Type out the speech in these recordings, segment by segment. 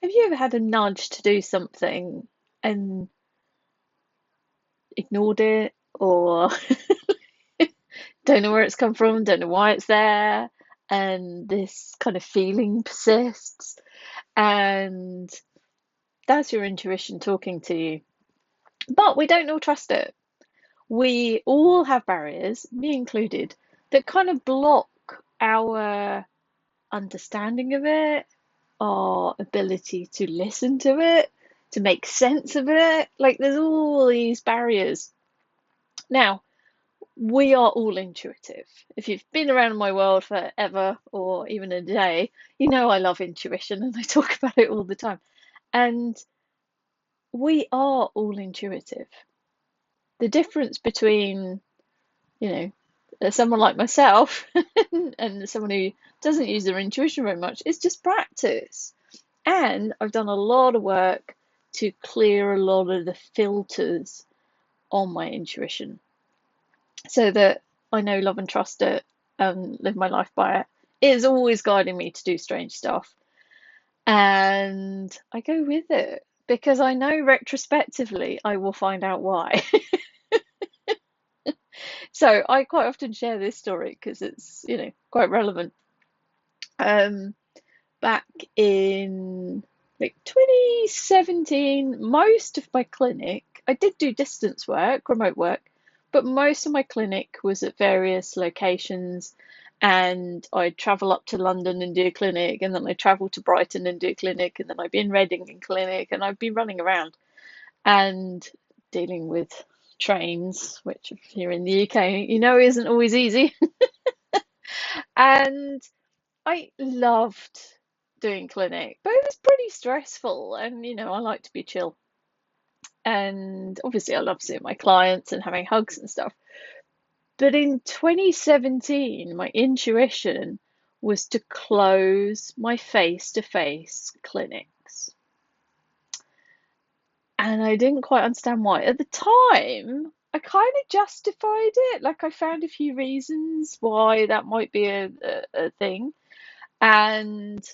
Have you ever had a nudge to do something and ignored it, or don't know where it's come from, don't know why it's there, and this kind of feeling persists, and that's your intuition talking to you. But we don't all trust it. We all have barriers, me included, that kind of block our understanding of it, our ability to listen to it, to make sense of it. Like there's all these barriers. Now, we are all intuitive. If you've been around my world forever or even a day, you know I love intuition and I talk about it all the time. And we are all intuitive. The difference between, you know, someone like myself and someone who doesn't use their intuition very much is just practice. And I've done a lot of work to clear a lot of the filters on my intuition so that I know, love, and trust it and live my life by it. It is always guiding me to do strange stuff. And I go with it because I know retrospectively I will find out why. So I quite often share this story because it's, quite relevant. Um, Back in like 2017, most of my clinic, I did do distance work, remote work, but most of my clinic was at various locations. And I'd travel up to London and do a clinic, and then I'd travel to Brighton and do a clinic, and then I'd be in Reading and clinic, and I'd be running around and dealing with trains, which if you're in the UK, isn't always easy. And I loved doing clinic, but it was pretty stressful. And, I like to be chill. And obviously, I love seeing my clients and having hugs and stuff. But in 2017, my intuition was to close my face-to-face clinics. And I didn't quite understand why. At the time, I kind of justified it. Like, I found a few reasons why that might be a thing. And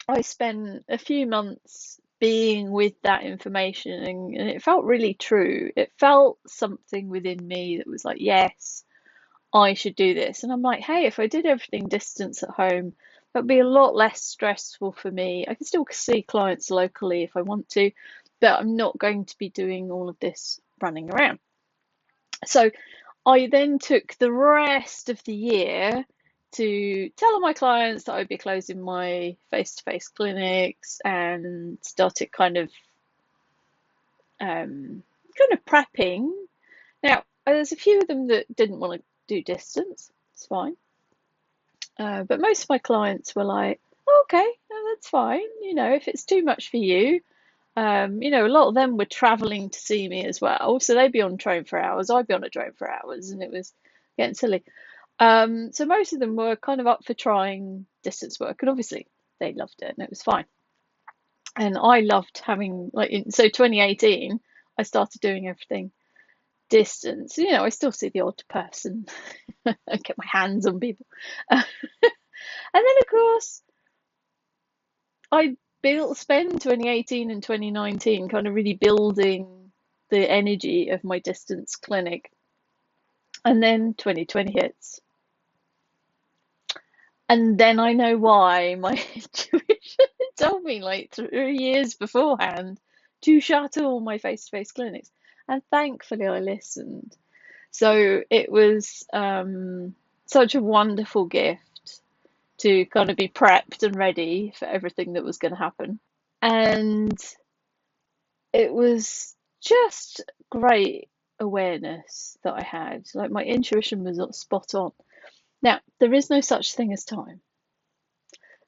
I spent a few months being with that information, and it felt really true. It felt something within me that was like, yes, I should do this. And I'm like, hey, if I did everything distance at home, that'd be a lot less stressful for me. I can still see clients locally if I want to, but I'm not going to be doing all of this running around. So I then took the rest of the year to tell all my clients that I'd be closing my face-to-face clinics and started kind of prepping. Now, there's a few of them that didn't want to do distance. It's fine. But most of my clients were like, oh, okay, no, that's fine. If it's too much for you, a lot of them were traveling to see me as well. So they'd be on train for hours, I'd be on a train for hours, and it was getting silly. So most of them were kind of up for trying distance work, and obviously they loved it and it was fine. And I loved having so 2018, I started doing everything distance. I still see the odd person and get my hands on people. And then of course I spend 2018 and 2019 kind of really building the energy of my distance clinic. And then 2020 hits. And then I know why my intuition told me like 3 years beforehand to shut all my face-to-face clinics. And thankfully I listened. So it was such a wonderful gift to kind of be prepped and ready for everything that was going to happen. And it was just great awareness that I had. Like my intuition was spot on. Now, there is no such thing as time.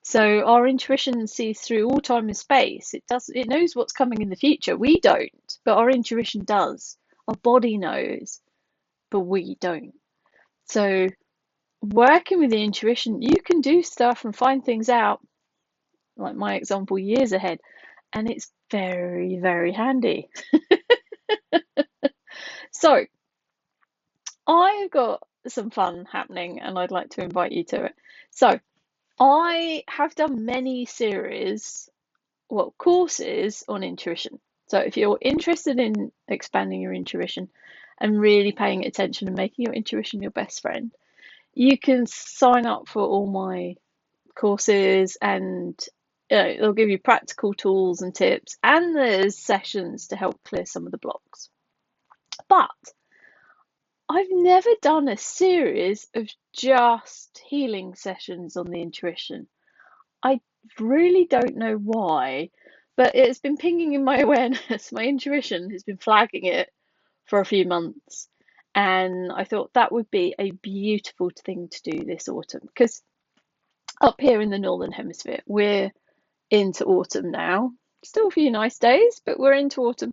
So our intuition sees through all time and space. It knows what's coming in the future. We don't, but our intuition does. Our body knows, but we don't. So working with the intuition, you can do stuff and find things out, like my example, years ahead, and it's very, very handy. So I've got some fun happening and I'd like to invite you to it. So I have done many series courses on intuition. So if you're interested in expanding your intuition and really paying attention and making your intuition your best friend, you can sign up for all my courses, and they'll give you practical tools and tips, and there's sessions to help clear some of the blocks. But I've never done a series of just healing sessions on the intuition. I really don't know why, but it's been pinging in my awareness. My intuition has been flagging it for a few months. And I thought that would be a beautiful thing to do this autumn, because up here in the Northern Hemisphere, we're into autumn now. Still a few nice days, but we're into autumn.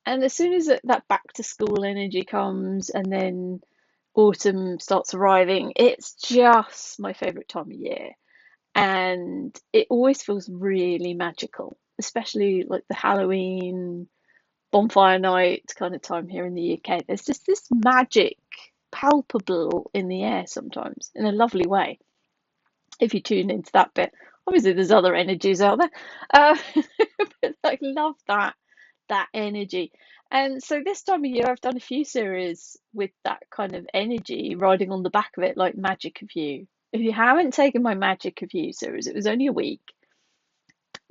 And as soon as that back to school energy comes and then autumn starts arriving, it's just my favourite time of year. And it always feels really magical, especially like the Halloween bonfire night kind of time here in the UK. There's just this magic palpable in the air sometimes in a lovely way if you tune into that bit. Obviously, there's other energies out there, but I love that energy. And so this time of year, I've done a few series with that kind of energy riding on the back of it, like Magic of You. If you haven't taken my Magic of You series, it was only a week.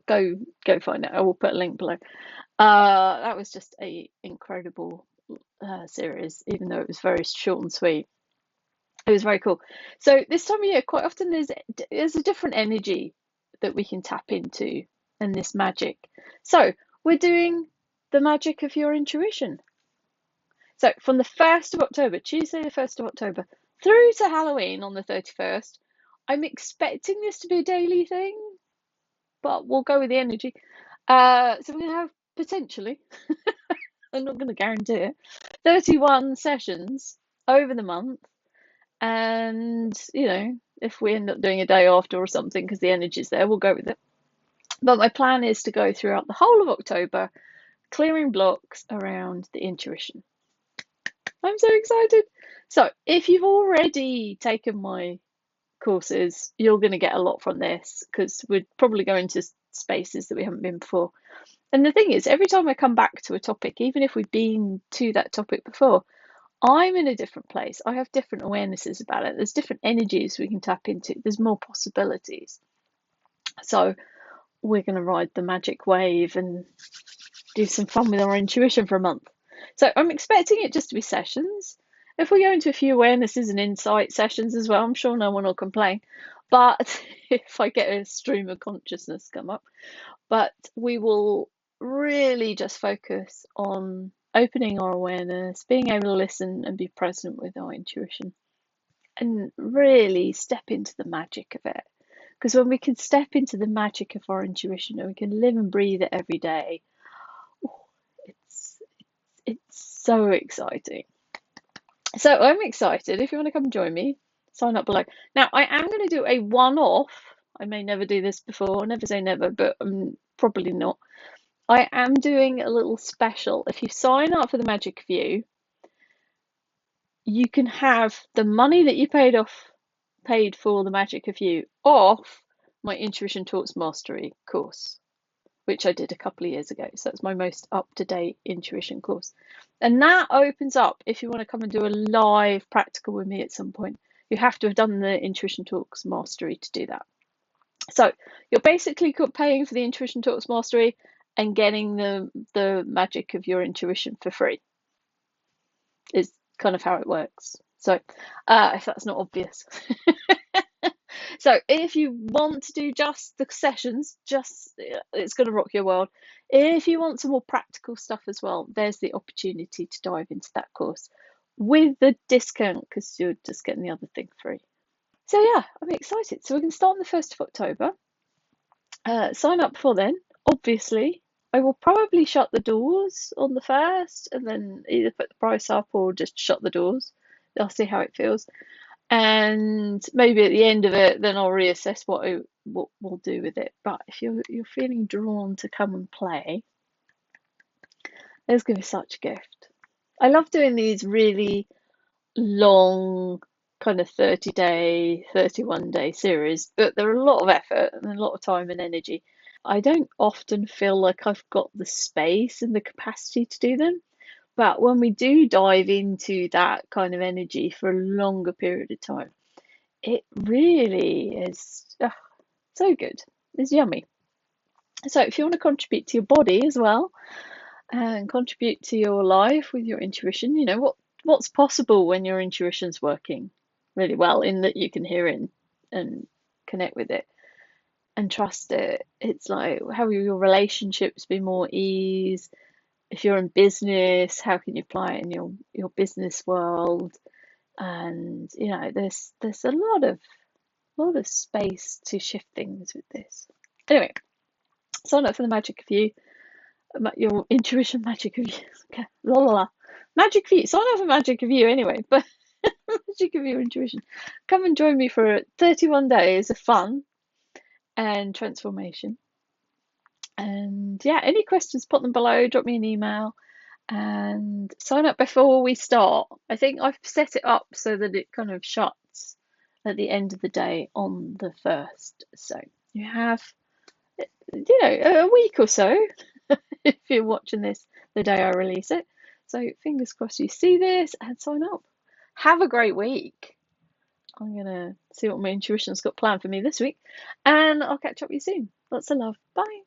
Go find it. I will put a link below. That was just a incredible series, even though it was very short and sweet. It was very cool. So this time of year, quite often there's a different energy that we can tap into, and this magic. So we're doing the magic of your intuition. So from the 1st of October, Tuesday the 1st of October, through to Halloween on the 31st, I'm expecting this to be a daily thing, but we'll go with the energy. So we're going to have potentially, I'm not going to guarantee it, 31 sessions over the month. And, if we end up doing a day after or something because the energy's there, we'll go with it. But my plan is to go throughout the whole of October, clearing blocks around the intuition. I'm so excited. So if you've already taken my courses, you're going to get a lot from this, because we're probably going to spaces that we haven't been before. And the thing is, every time I come back to a topic, even if we've been to that topic before, I'm in a different place. I have different awarenesses about it. There's different energies we can tap into. There's more possibilities. So we're going to ride the magic wave and do some fun with our intuition for a month. So I'm expecting it just to be sessions. If we go into a few awarenesses and insight sessions as well, I'm sure no one will complain. But if I get a stream of consciousness come up, but we will really just focus on opening our awareness, being able to listen and be present with our intuition, and really step into the magic of it. Because when we can step into the magic of our intuition and we can live and breathe it every day, it's so exciting. So I'm excited. If you want to come and join me, sign up below. Now, I am going to do a one-off. I may never do this before, never say never, but probably not. I am doing a little special. If you sign up for the Magic View, you can have the money that you paid for the Magic of You off my Intuition Talks Mastery course, which I did a couple of years ago. So that's my most up-to-date intuition course. And that opens up, if you want to come and do a live practical with me at some point, you have to have done the Intuition Talks Mastery to do that. So you're basically paying for the Intuition Talks Mastery and getting the magic of your intuition for free. Is kind of how it works. So if that's not obvious. So if you want to do just the sessions, it's going to rock your world. If you want some more practical stuff as well, there's the opportunity to dive into that course with the discount, because you're just getting the other thing free. So yeah, I'm excited. So we're going to start on the 1st of October. Sign up before then, obviously. I will probably shut the doors on the 1st and then either put the price up or just shut the doors. I'll see how it feels. And maybe at the end of it, then I'll reassess what we'll do with it. But if you're feeling drawn to come and play, there's going to be such a gift. I love doing these really long kind of 30-day, 31-day series, but they're a lot of effort and a lot of time and energy. I don't often feel like I've got the space and the capacity to do them. But when we do dive into that kind of energy for a longer period of time, it really is so good. It's yummy. So if you want to contribute to your body as well and contribute to your life with your intuition, what's possible when your intuition's working really well, in that you can hear it and connect with it and trust it. It's like, how will your relationships be more ease? If you're in business, how can you apply it in your business world? And there's a lot of space to shift things with this. Anyway, sign up for the magic of you, your intuition magic of you. Okay, la la la, magic of you. Sign up for magic of you anyway, but magic of your intuition. Come and join me for 31 days of fun and transformation. And yeah, any questions, put them below, drop me an email, and sign up before we start. I think I've set it up so that it kind of shuts at the end of the day on the 1st. So you have, a week or so if you're watching this the day I release it. So fingers crossed you see this and sign up. Have a great week. I'm going to see what my intuition's got planned for me this week, and I'll catch up with you soon. Lots of love. Bye.